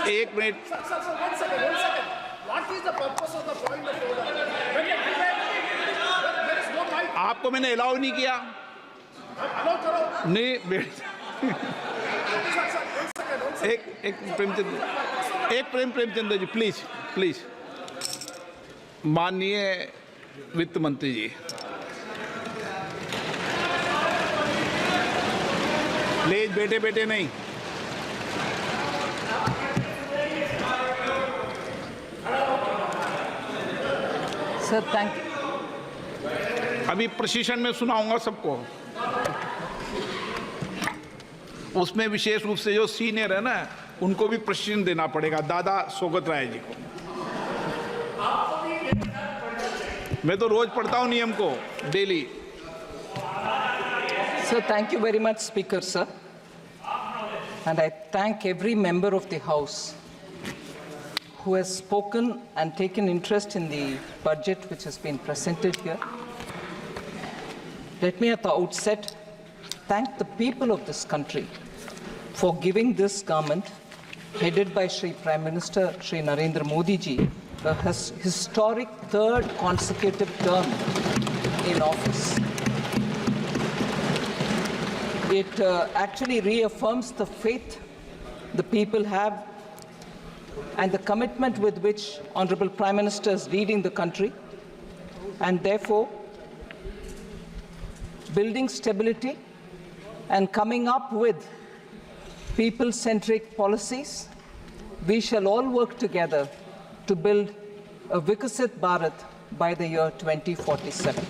एक minute. Sir, one second. What is the purpose of the point of order? When you debate, there is no mic. आपको मैंने allow नहीं किया. Allow करो. नहीं Sir, one second. एक Premchandra ji, please. माननीय वित्त मंत्री जी, प्लीज बेटे नहीं. Sir, thank you. अभी प्रशिक्षण में सुनाऊंगा सबको. उसमें विशेष रूप से जो सीनियर है ना, उनको भी प्रशिक्षण देना पड़ेगा. दादा सोगत राय जी को मैं तो रोज पढ़ता हूं नियम को, daily. Sir, thank you very much, Speaker, sir. And I thank every member of the House who has spoken and taken interest in the budget which has been presented here. Let me at the outset thank the people of this country for giving this government, headed by Shri Prime Minister Shri Narendra Modi ji, a historic third consecutive term in office. It actually reaffirms the faith the people have and the commitment with which Honorable Prime Minister is leading the country, and therefore building stability and coming up with people-centric policies. We shall all work together to build a Vikasit Bharat by the year 2047.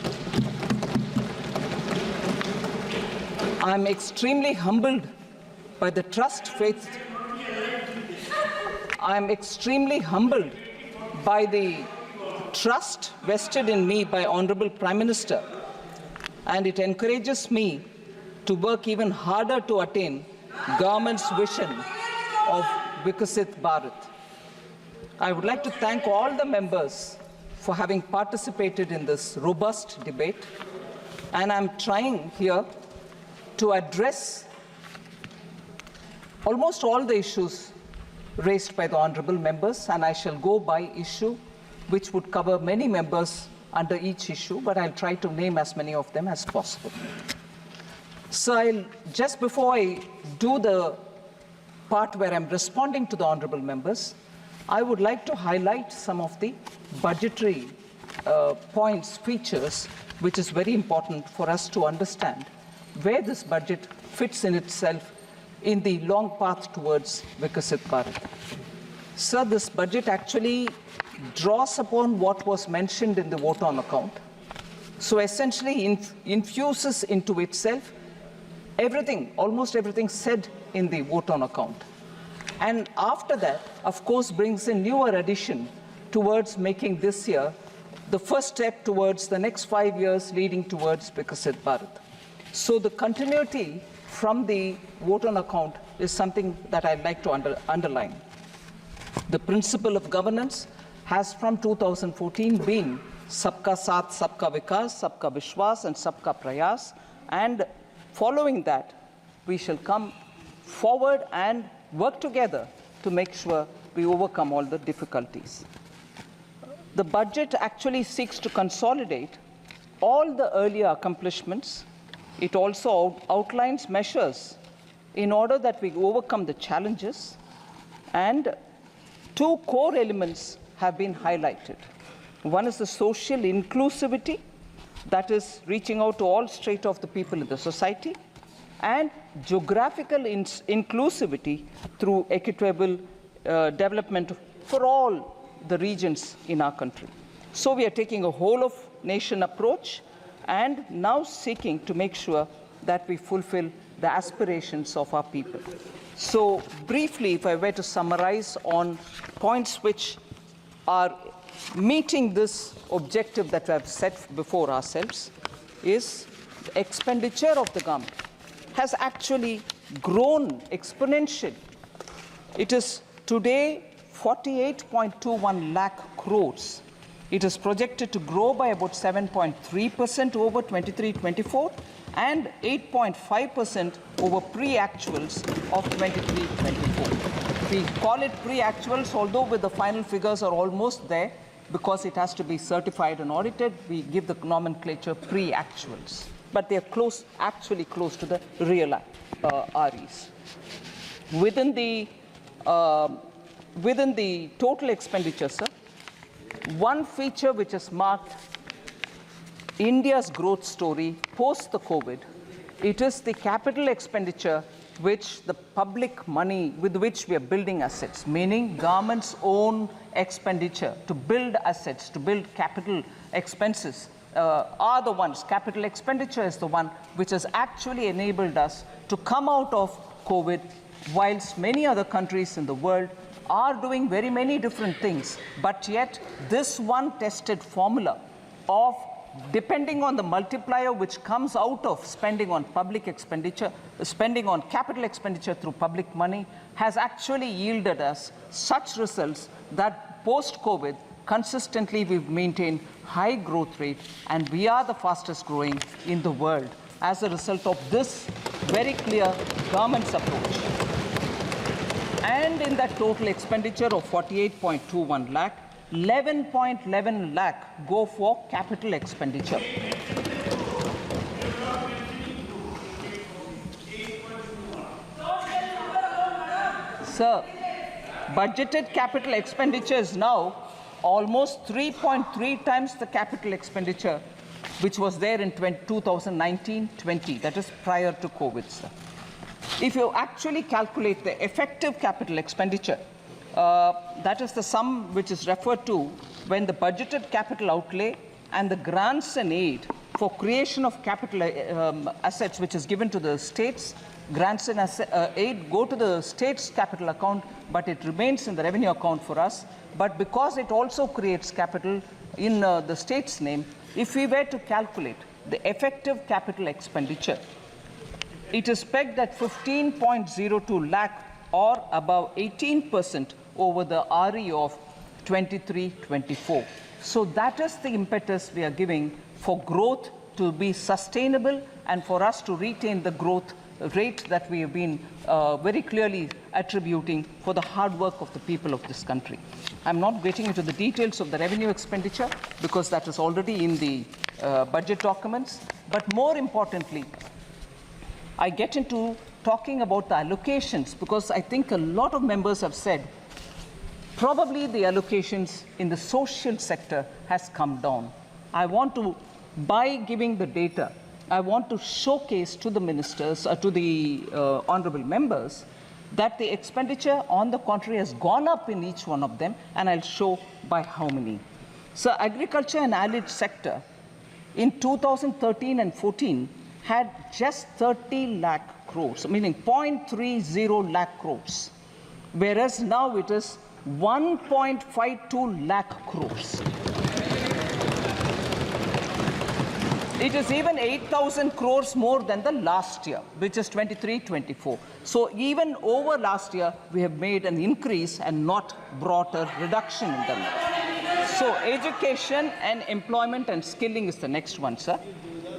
I am extremely humbled by the trust faith. I am extremely humbled by the trust vested in me by Honorable Prime Minister, and it encourages me to work even harder to attain government's vision of Vikasit Bharat. I would like to thank all the members for having participated in this robust debate, and I'm trying here to address almost all the issues raised by the honorable members, and I shall go by issue, which would cover many members under each issue, but I'll try to name as many of them as possible. So just before I do the part where I'm responding to the honorable members, I would like to highlight some of the budgetary points, features, which is very important for us to understand where this budget fits in itself in the long path towards Vikasit Bharat. Sir, this budget actually draws upon what was mentioned in the vote on account. So essentially infuses into itself everything, almost everything said in the vote on account. And after that, of course, brings a newer addition towards making this year the first step towards the next 5 years leading towards Vikasit Bharat. So the continuity from the vote on account is something that I'd like to underline. The principle of governance has from 2014 been Sabka Saath, Sabka Vikas, Sabka Vishwas, and Sabka Prayas. And following that, we shall come forward and work together to make sure we overcome all the difficulties. The budget actually seeks to consolidate all the earlier accomplishments. It also outlines measures in order that we overcome the challenges, and two core elements have been highlighted. One is the social inclusivity, that is reaching out to all strata of the people in the society, and geographical inclusivity through equitable development for all the regions in our country. So we are taking a whole of nation approach and now seeking to make sure that we fulfill the aspirations of our people. So briefly, if I were to summarize on points which are meeting this objective that we have set before ourselves, is the expenditure of the government has actually grown exponentially. It is today 48.21 lakh crores. It is projected to grow by about 7.3% over 23-24 and 8.5% over pre-actuals of 23-24. We call it pre-actuals, although with the final figures are almost there, because it has to be certified and audited, we give the nomenclature pre-actuals. But they are close, actually close to the real REs. Within the total expenditure, sir, one feature which has marked India's growth story post the COVID, it is the capital expenditure which the public money with which we are building assets, meaning government's own expenditure to build assets, to build capital expenses, are the ones, capital expenditure is the one which has actually enabled us to come out of COVID, whilst many other countries in the world are doing very many different things. But yet, this one tested formula of depending on the multiplier which comes out of spending on public expenditure, spending on capital expenditure through public money, has actually yielded us such results that post-COVID, consistently we've maintained high growth rate, and we are the fastest growing in the world as a result of this very clear government's approach. And in that total expenditure of 48.21 lakh, 11.11 lakh go for capital expenditure. Sir, budgeted capital expenditure is now almost 3.3 times the capital expenditure which was there in 2019-20, that is prior to COVID, sir. If you actually calculate the effective capital expenditure, that is the sum which is referred to when the budgeted capital outlay and the grants and aid for creation of capital assets which is given to the states, grants and aid go to the state's capital account, but it remains in the revenue account for us. But because it also creates capital in the state's name, if we were to calculate the effective capital expenditure, it is pegged at 15.02 lakh or above 18% over the RE of 23-24. So that is the impetus we are giving for growth to be sustainable and for us to retain the growth rate that we have been very clearly attributing for the hard work of the people of this country. I'm not getting into the details of the revenue expenditure because that is already in the budget documents. But more importantly, I get into talking about the allocations because I think a lot of members have said probably the allocations in the social sector has come down. I want to, by giving the data, I want to showcase to the ministers, to the honorable members, that the expenditure on the contrary has gone up in each one of them, and I'll show by how many. So agriculture and allied sector in 2013 and 14 had just 30 lakh crores, meaning 0.30 lakh crores, whereas now it is 1.52 lakh crores. It is even 8,000 crores more than the last year, which is 23-24. So even over last year, we have made an increase and not brought a reduction in them. So education and employment and skilling is the next one, sir,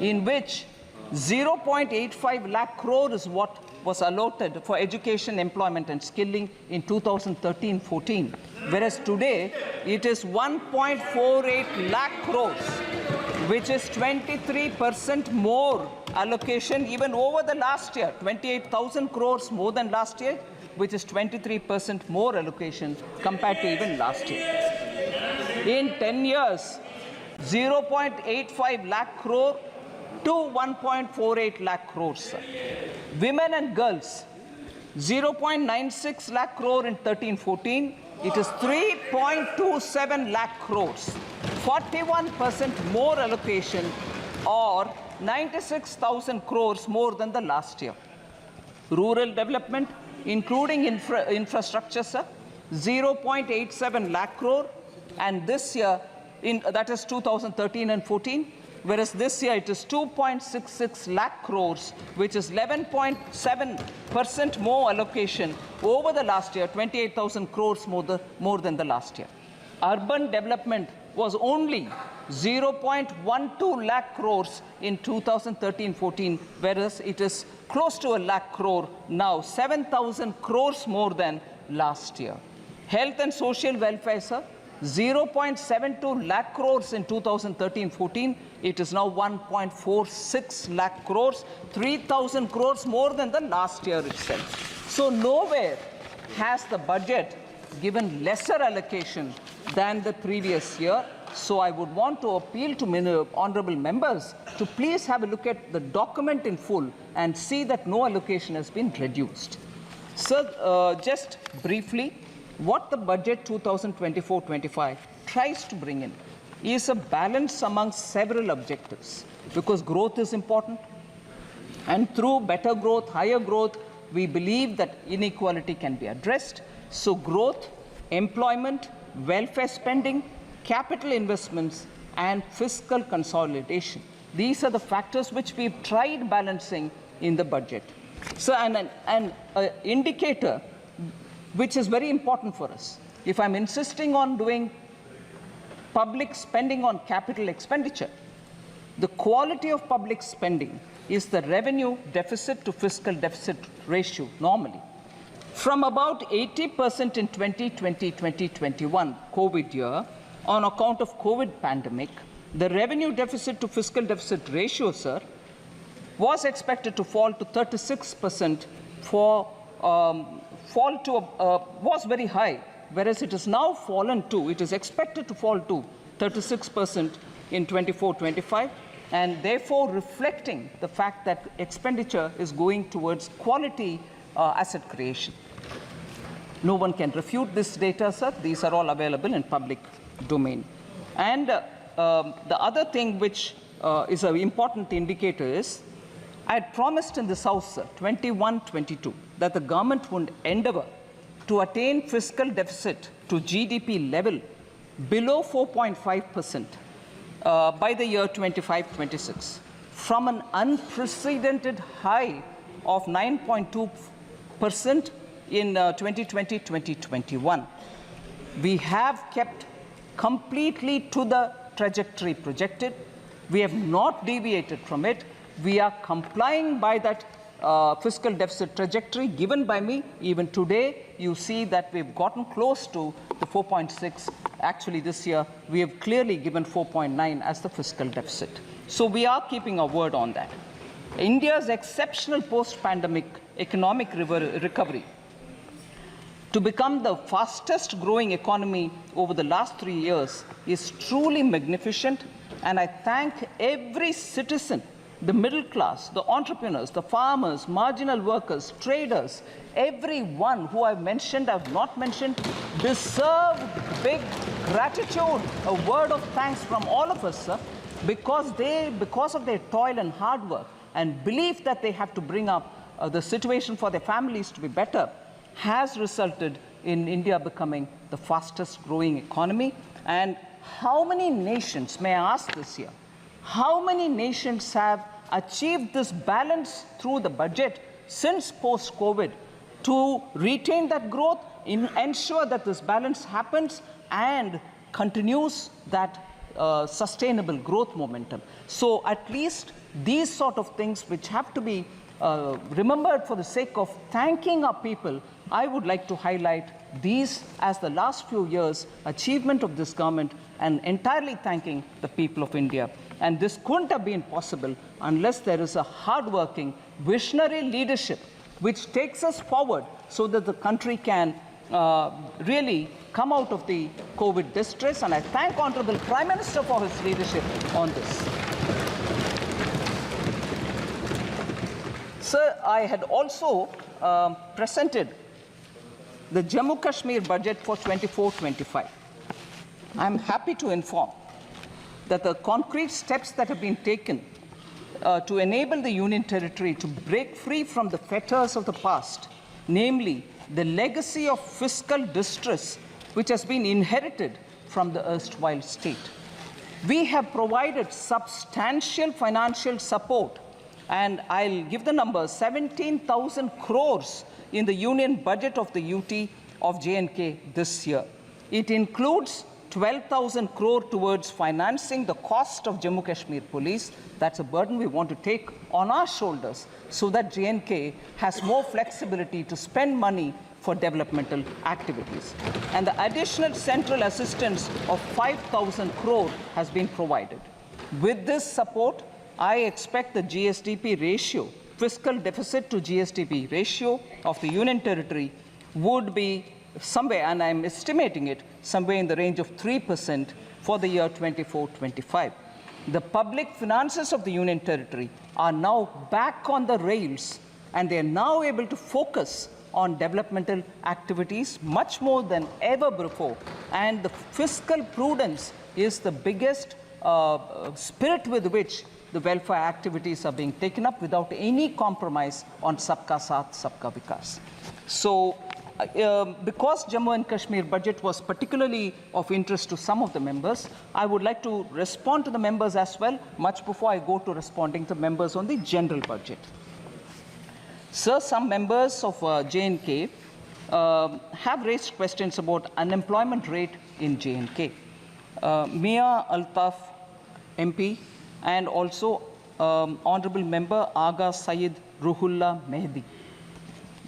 in which 0.85 lakh crore is what was allotted for education, employment and skilling in 2013-14, whereas today it is 1.48 lakh crores, which is 23% more allocation even over the last year, 28,000 crores more than last year, which is 23% more allocation compared to even last year. In 10 years, 0.85 lakh crore to 1.48 lakh crores. Women and girls, 0.96 lakh crore in 13-14. It is 3.27 lakh crores, 41% more allocation or 96,000 crores more than the last year. Rural development, including infrastructure, sir, 0.87 lakh crore, and this year, that is 2013 and 14, whereas this year it is 2.66 lakh crores, which is 11.7% more allocation over the last year, 28,000 crores more than the last year. Urban development was only 0.12 lakh crores in 2013-14, whereas it is close to a lakh crore now, 7,000 crores more than last year. Health and social welfare, sir, 0.72 lakh crores in 2013-14. It is now 1.46 lakh crores, 3,000 crores more than the last year itself. So nowhere has the budget given lesser allocation than the previous year. So I would want to appeal to honorable members to please have a look at the document in full and see that no allocation has been reduced. Sir, just briefly, what the budget 2024-25 tries to bring in is a balance among several objectives, because growth is important, and through better growth, higher growth, we believe that inequality can be addressed. So growth, employment, welfare spending, capital investments, and fiscal consolidation. These are the factors which we've tried balancing in the budget. So an indicator which is very important for us. If I'm insisting on doing public spending on capital expenditure, the quality of public spending is the revenue deficit to fiscal deficit ratio normally. From about 80% in 2020-2021 COVID year, on account of COVID pandemic, the revenue deficit to fiscal deficit ratio, sir, was expected to fall to 36% was very high, whereas it is now fallen to, it is expected to fall to 36% in 24-25, and therefore reflecting the fact that expenditure is going towards quality asset creation. No one can refute this data, sir. These are all available in public domain. And the other thing which is an important indicator is, I had promised in this House, sir, 21-22, that the government would endeavor to attain fiscal deficit to GDP level below 4.5% by the year 25-26, from an unprecedented high of 9.2% in 2020-2021. We have kept completely to the trajectory projected. We have not deviated from it. We are complying by that fiscal deficit trajectory given by me. Even today, you see that we've gotten close to the 4.6. Actually, this year, we have clearly given 4.9 as the fiscal deficit. So we are keeping our word on that. India's exceptional post-pandemic economic recovery to become the fastest growing economy over the last 3 years is truly magnificent. And I thank every citizen, the middle class, the entrepreneurs, the farmers, marginal workers, traders, everyone who I've mentioned, I've not mentioned, deserve big gratitude, a word of thanks from all of us, sir, because of their toil and hard work and belief that they have to bring up the situation for their families to be better, has resulted in India becoming the fastest growing economy. And how many nations, may I ask this year, how many nations have achieved this balance through the budget since post-COVID to retain that growth, ensure that this balance happens and continues that sustainable growth momentum? So at least these sort of things which have to be remembered for the sake of thanking our people, I would like to highlight these as the last few years' achievement of this government and entirely thanking the people of India. And this couldn't have been possible unless there is a hard-working, visionary leadership which takes us forward so that the country can really come out of the COVID distress. And I thank Honorable Prime Minister for his leadership on this. Sir, I had also presented the Jammu Kashmir budget for 24-25. I'm happy to inform that the concrete steps that have been taken to enable the Union Territory to break free from the fetters of the past, namely the legacy of fiscal distress which has been inherited from the erstwhile state. We have provided substantial financial support, and I'll give the number, 17,000 crores in the union budget of the UT of J&K this year. It includes 12,000 crore towards financing the cost of Jammu Kashmir Police. That's a burden we want to take on our shoulders so that J&K has more flexibility to spend money for developmental activities. And the additional central assistance of 5,000 crore has been provided. With this support, I expect the GSDP ratio, fiscal deficit to GSDP ratio of the Union Territory would be somewhere, and I'm estimating it, somewhere in the range of 3% for the year 24-25. The public finances of the Union Territory are now back on the rails, and they are now able to focus on developmental activities much more than ever before. And the fiscal prudence is the biggest spirit with which the welfare activities are being taken up without any compromise on Sabka Saath, Sabka Vikas. So, because Jammu and Kashmir budget was particularly of interest to some of the members, I would like to respond to the members as well, much before I go to responding to members on the general budget. Sir, some members of J&K have raised questions about unemployment rate in J&K. Mia Altaf MP and also Honorable Member Aga Syed Ruhullah Mehdi.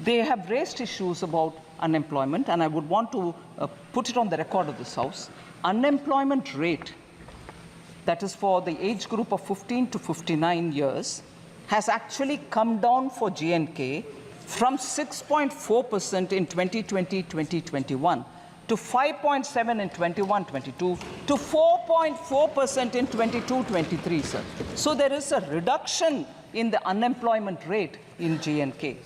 They have raised issues about unemployment, and I would want to put it on the record of this House. Unemployment rate, that is for the age group of 15 to 59 years, has actually come down for J&K from 6.4% in 2020-2021 to 5.7% in 21-22 to 4.4% in 22-23, sir. So there is a reduction in the unemployment rate in J&K.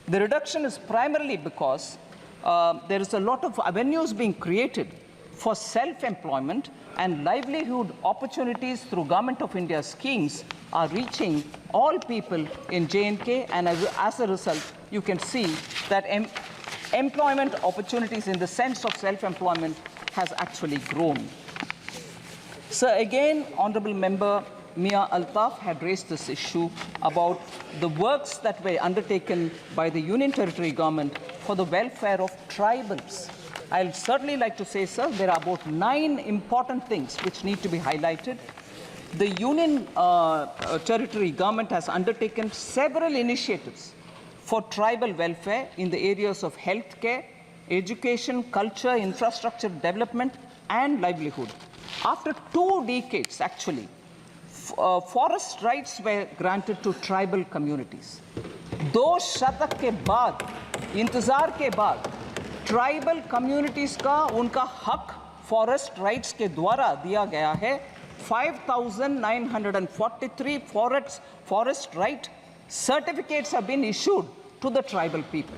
The reduction is primarily because there is a lot of avenues being created for self-employment, and livelihood opportunities through Government of India schemes are reaching all people in J&K, and as a result, you can see that employment opportunities in the sense of self-employment has actually grown. So again, Honorable Member Mia Altaf had raised this issue about the works that were undertaken by the Union Territory government for the welfare of tribals. I'll certainly like to say, sir, there are about 9 important things which need to be highlighted. The Union Territory government has undertaken several initiatives for tribal welfare in the areas of healthcare, education, culture, infrastructure development, and livelihood. After 2 decades, actually, forest rights were granted to tribal communities. 2 शतक के बाद, इंतजार के बाद, tribal communities का उनका हक forest rights के द्वारा दिया गया है. 5,943 forest right certificates have been issued to the tribal people.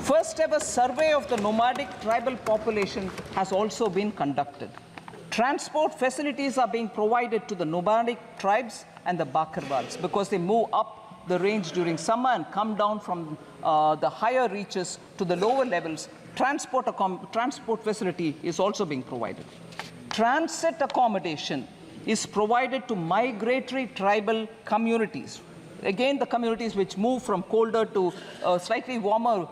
First ever survey of the nomadic tribal population has also been conducted. Transport facilities are being provided to the nomadic tribes and the Bakarwals because they move up the range during summer and come down from the higher reaches to the lower levels. Transport facility is also being provided. Transit accommodation is provided to migratory tribal communities. Again, the communities which move from colder to slightly warmer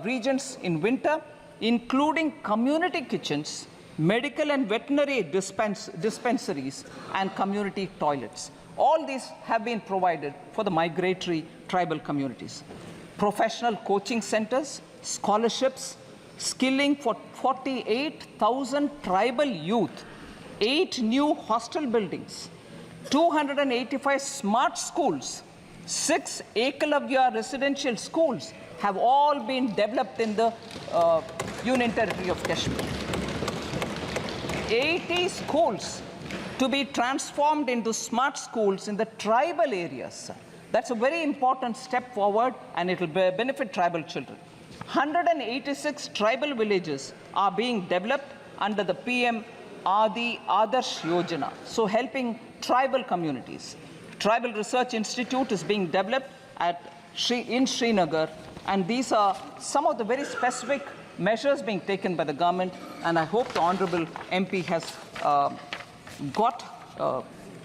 regions in winter, including community kitchens, medical and veterinary dispensaries, and community toilets. All these have been provided for the migratory tribal communities. Professional coaching centers, scholarships, skilling for 48,000 tribal youth, 8 new hostel buildings, 285 smart schools, 6 Ekalavya residential schools have all been developed in the Union Territory of Kashmir. 80 schools to be transformed into smart schools in the tribal areas. That's a very important step forward, and it will benefit tribal children. 186 tribal villages are being developed under the PM Adi Adarsh Yojana, so helping tribal communities. Tribal Research Institute is being developed in Srinagar, and these are some of the very specific measures being taken by the government, and I hope the Honorable MP has got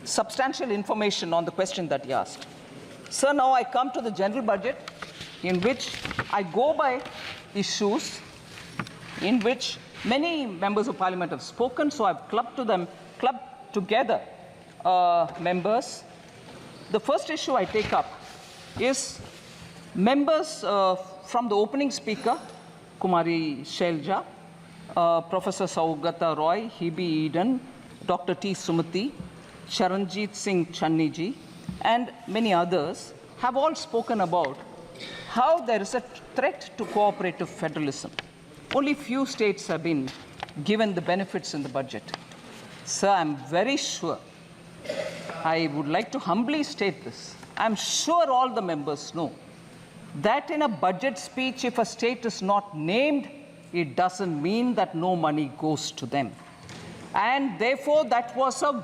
substantial information on the question that he asked. Sir, now I come to the general budget, in which I go by issues in which many members of parliament have spoken, so I've clubbed together members. The first issue I take up is members from the opening speaker Kumari Shelja, Professor Saugata Roy, Hebe Eden, Dr. T. Sumati, Charanjit Singh Channiji, and many others have all spoken about how there is a threat to cooperative federalism. Only few states have been given the benefits in the budget. Sir, I'm very sure, I would like to humbly state this, I'm sure all the members know that in a budget speech, if a state is not named, it doesn't mean that no money goes to them. And therefore, that was a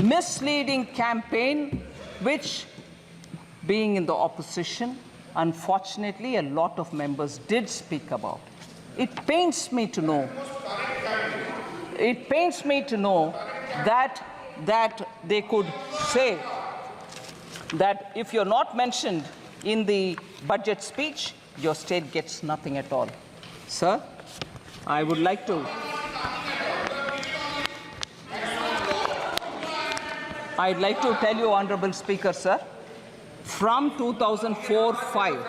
misleading campaign, which, being in the opposition, unfortunately, a lot of members did speak about. It pains me to know that they could say that if you're not mentioned in the budget speech, your state gets nothing at all. Sir, I would like to I'd like to tell you, Honorable Speaker, sir, from 2004-5,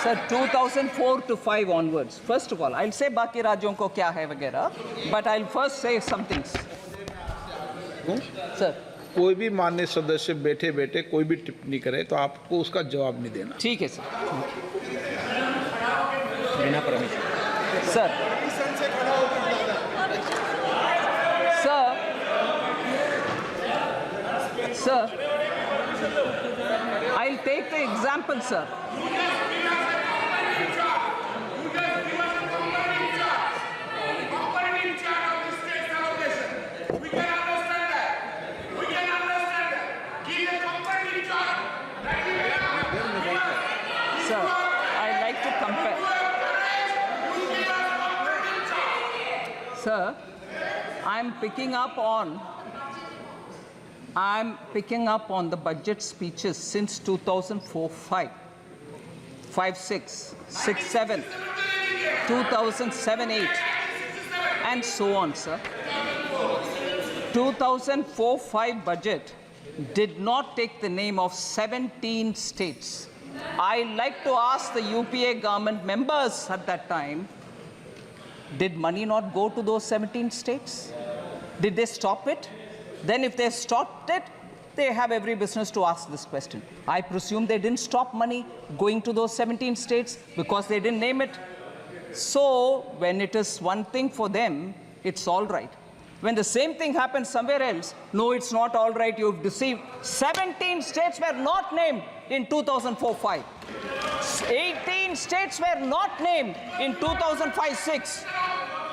sir, 2004 to 5 onwards. First of all, I'll say बाकी राज्यों को क्या है वगैरह, but I'll first say some things. Sir, कोई भी माननीय सदस्य बैठे बैठे कोई भी टिप्पणी करे तो आपको उसका जवाब नहीं देना। ठीक है सर। बिना permission. Sir, Sir, I'll take the example, sir. Sir, I'd like to compare. Sir, I'm picking up on the budget speeches since 2004-5, 5-6, 6-7, 2007-8, and so on, sir. 2004-5 budget did not take the name of 17 states. I like to ask the UPA government members at that time, did money not go to those 17 states? Did they stop it? Then if they stopped it, they have every business to ask this question. I presume they didn't stop money going to those 17 states because they didn't name it. So when it is one thing for them, it's all right. When the same thing happens somewhere else, no, it's not all right, you've deceived. 17 states were not named in 2004-5. 18 states were not named in 2005-6.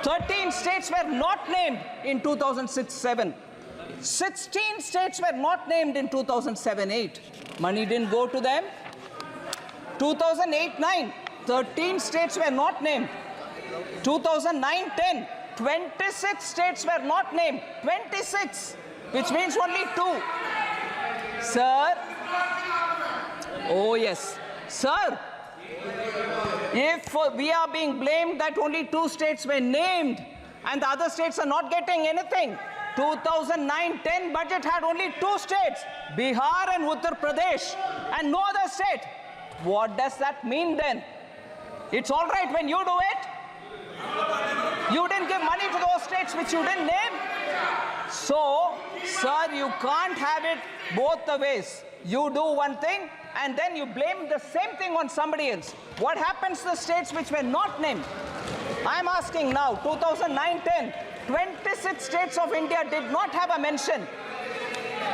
13 states were not named in 2006-7. 16 states were not named in 2007-8. Money didn't go to them. 2008-9, 13 states were not named. 2009-10, 26 states were not named. 26, which means only 2. Sir, oh yes, sir, if we are being blamed that only 2 states were named and the other states are not getting anything, 2009-10 budget had only 2 states, Bihar and Uttar Pradesh, and no other state. What does that mean then? It's all right when you do it. You didn't give money to those states which you didn't name. So, sir, you can't have it both the ways. You do one thing and then you blame the same thing on somebody else. What happens to the states which were not named? I'm asking now, 2009-10, 26 states of India did not have a mention.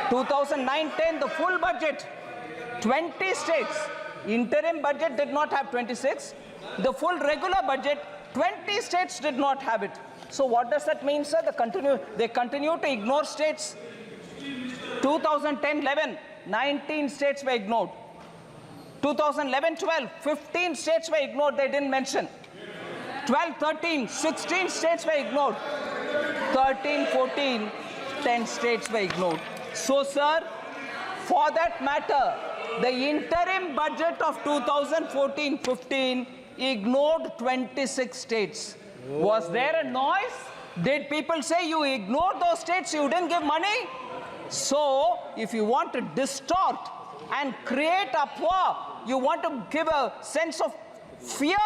2009-10, the full budget, 20 states. Interim budget did not have 26. The full regular budget, 20 states did not have it. So what does that mean, sir? They continue to ignore states. 2010-11, 19 states were ignored. 2011-12, 15 states were ignored, they didn't mention. 12-13, 16 states were ignored. 13-14, 10 states were ignored. So, sir, for that matter, the interim budget of 2014-15 ignored 26 states. Was there a noise? Did people say you ignored those states, you didn't give money? So, if you want to distort and create uproar you want to give a sense of fear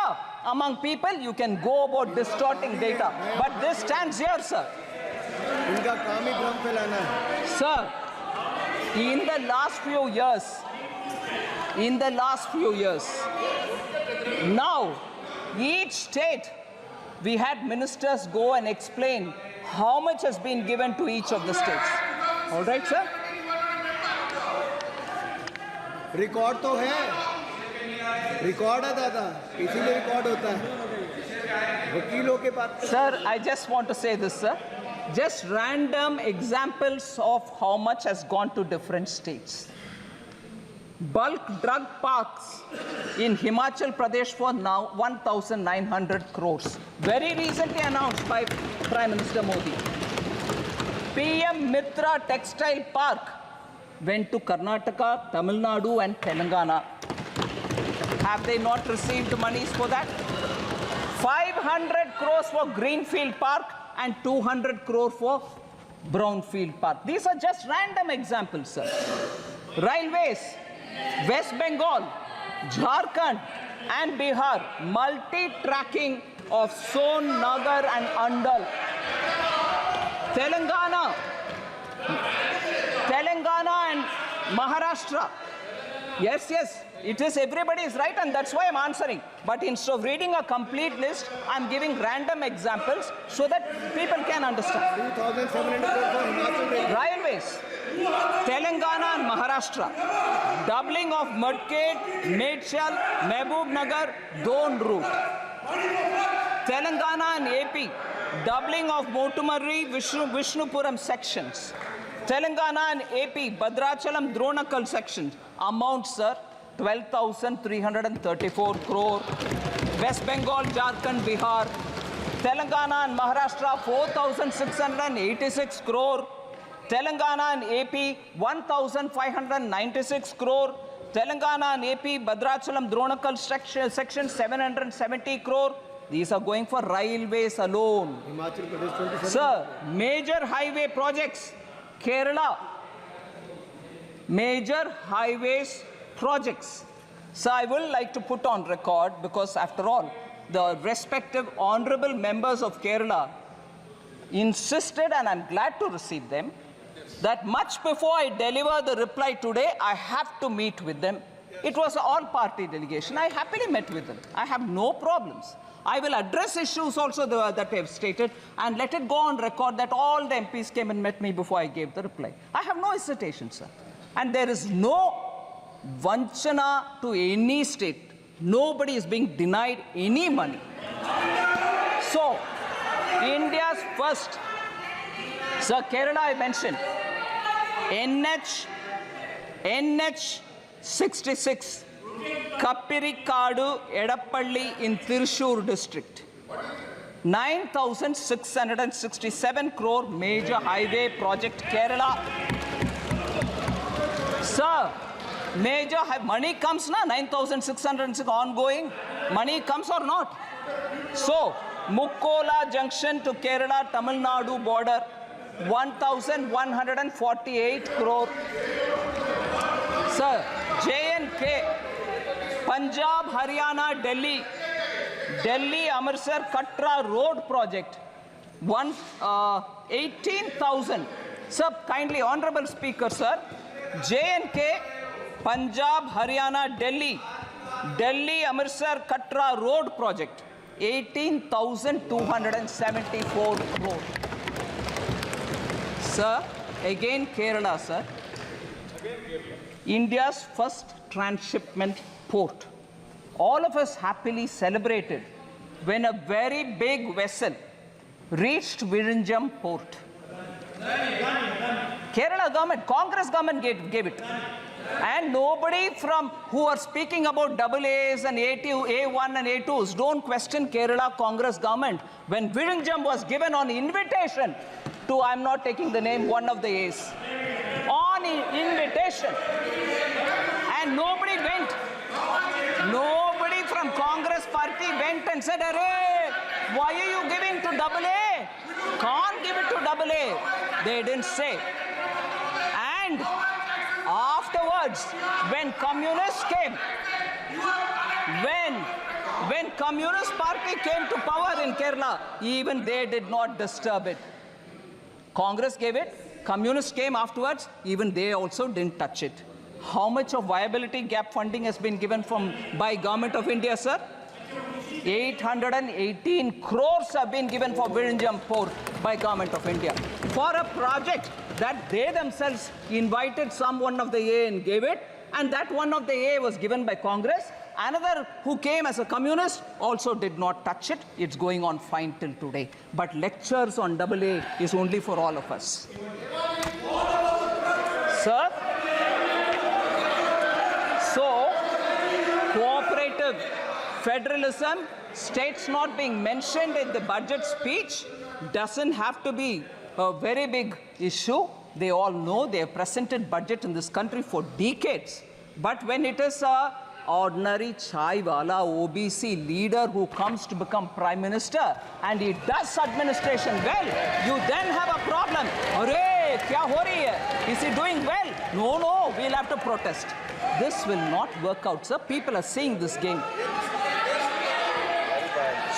among people, you can go about distorting data. But this stands here, sir. इनका काम ही भ्रम फैलाना है। Sir, in the last few years, now each state, we had ministers go and explain how much has been given to each of the states. All right, sir? Record तो है, record है दादा, इसीलिए रिकॉर्ड होता है, वकीलों के पास। Sir, I just want to say this, sir. Just random examples of how much has gone to different states. Bulk drug parks in Himachal Pradesh for now 1,900 crores. Very recently announced by Prime Minister Modi. PM Mitra Textile Park went to Karnataka, Tamil Nadu and Telangana. Have they not received monies for that? 500 crores for Greenfield Park and 200 crore for Brownfield Park. These are just random examples, sir. Railways, West Bengal, Jharkhand and Bihar, multi-tracking of Son, Nagar and Andal. Telangana and Maharashtra. Yes, it is, everybody is right, and that's why I'm answering. But instead of reading a complete list, I'm giving random examples so that people can understand. 2,700 crore for Himachal Pradesh. Railways, Telangana and Maharashtra, doubling of Mudked, Medchal, Mehboob Nagar, Don route. Telangana and AP, doubling of Motumarri, Vishnupuram sections. Telangana and AP, Bhadrachalam, Dronakal sections. Amount, sir, 12,334 crore. West Bengal, Jharkhand, Bihar. Telangana and Maharashtra, 4,686 crore. Telangana and AP, 1,596 crore. Telangana and AP, Bhadrachalam, Dronakal section, 770 crore. These are going for railways alone. Himachal Pradesh 27. Sir, major highway projects. Kerala, major highways projects. So I will like to put on record, because after all, the respective honorable members of Kerala insisted, and I'm glad to receive them, that much before I deliver the reply today, I have to meet with them. It was an all-party delegation. I happily met with them. I have no problems. I will address issues also that I have stated, and let it go on record that all the MPs came and met me before I gave the reply. I have no hesitation, sir. And there is no vanchana to any state. Nobody is being denied any money. So, India's first, sir, Kerala I mentioned, NH 66, Kappirikadu, Edappalli in Thrissur district. 9,667 crore major highway project, Kerala. Sir, major money comes na, 9,606 ongoing. Money comes or not? So, Mukkola junction to Kerala, Tamil Nadu border, 1,148 crore. Sir, J&K, Punjab, Haryana, Delhi, Amritsar, Katra road project, 18,000. Sir, kindly, honorable speaker, sir, J&K, Punjab, Haryana, Delhi, Amritsar, Katra road project, 18,274 crore. Sir, again Kerala, sir. India's first transshipment port. All of us happily celebrated when a very big vessel reached Virinjam port. Kerala government, Congress government gave it. And nobody from who are speaking about AAs and A1 and A2s don't question Kerala Congress government when Virinjam was given on invitation to, I'm not taking the name, one of the A's. On invitation. And nobody went. Nobody from Congress party went and said, "Arey, why are you giving to AA? Can't give it to AA." They didn't say. And afterwards, when communists came When Communist Party came to power in Kerala, even they did not disturb it. Congress gave it, Communists came afterwards, even they also didn't touch it. How much of viability gap funding has been given by Government of India, sir? 818 crores have been given for Virinjam Port by Government of India for a project that they themselves invited someone of the A and gave it, and that one of the A was given by Congress. Another who came as a communist also did not touch it. It's going on fine till today. But lectures on AA is only for all of us. Sir? So, cooperative federalism, states not being mentioned in the budget speech, doesn't have to be a very big issue. They all know they have presented budget in this country for decades. But when it is a ordinary chai wala OBC leader who comes to become prime minister and he does administration well, you then have a problem. Arey, kya ho rahi hai? Is he doing well? No, we'll have to protest. This will not work out, sir. People are seeing this game.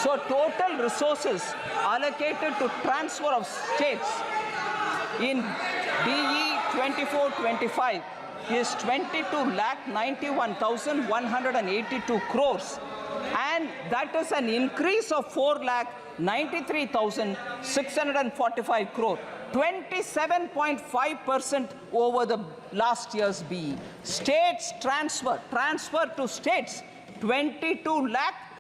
So total resources allocated to transfer of states in BE 24-25 is 22,91,182 crores, and that is an increase of 4,93,645 crore, 27.5% over the last year's BE. States transfer to states 22 lakh